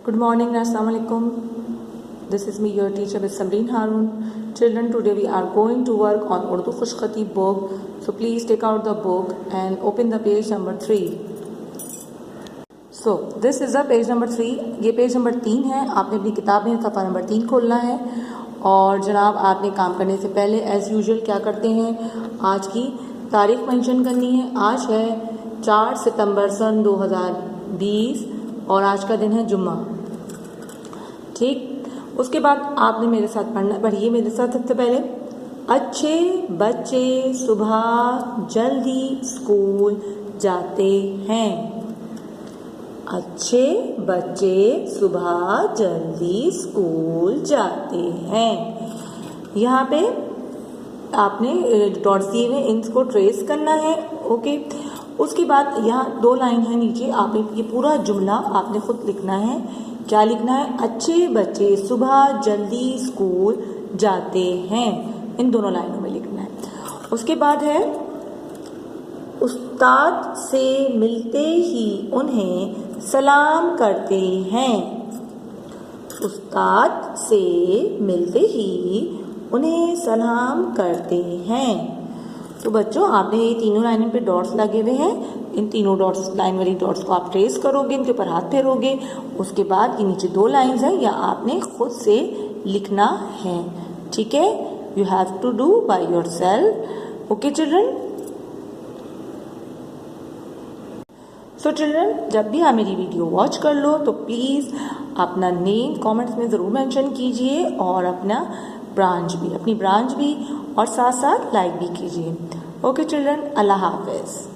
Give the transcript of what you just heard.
Good morning, Assalamu alaikum. This is me, your teacher, Ms. Samreen Harun. Children, today we are going to work on Urdu Khush Khatib book. So please take out the book and open the page number 3. So this is the page number 3. ये page number 3 है. आपने अपनी किताब में सफ़ा number 3 खोलना है. और जनाब आपने काम करने से पहले एज़ यूजुअल क्या करते हैं, आज की तारीख मेंशन करनी है. आज है 4 सितंबर सन 2020 और आज का दिन है जुम्मा. ठीक, उसके बाद आपने मेरे साथ पढ़िए मेरे साथ सबसे पहले. अच्छे बच्चे सुबह जल्दी स्कूल जाते हैं. अच्छे बच्चे सुबह जल्दी स्कूल जाते हैं. यहाँ पे आपने डॉट्स दिए हुए, इनको ट्रेस करना है. ओके, उसके बाद यहाँ 2 लाइन है नीचे, आपने ये पूरा जुमला आपने खुद लिखना है. क्या लिखना है? अच्छे बच्चे सुबह जल्दी स्कूल जाते हैं. इन दोनों लाइनों में लिखना है. उसके बाद है उस्ताद से मिलते ही उन्हें सलाम करते हैं. उस्ताद से मिलते ही उन्हें सलाम करते हैं. तो बच्चों आपने ये तीनों लाइनों पे डॉट्स लगे हुए हैं. इन तीनों डॉट्स, लाइन वाली डॉट्स को आप ट्रेस करोगे, इनके ऊपर हाथ फेरोगे. उसके बाद ये नीचे 2 लाइन्स हैं, या आपने खुद से लिखना है. ठीक है, you have to do by yourself. Okay children. So children, जब भी आप मेरी वीडियो वॉच कर लो तो प्लीज़ अपना नेम कमेंट्स में ज़रूर मेंशन कीजिए और अपनी ब्रांच भी, और साथ साथ लाइक भी कीजिए. ओके चिल्ड्रन, अल्लाह हाफिज़.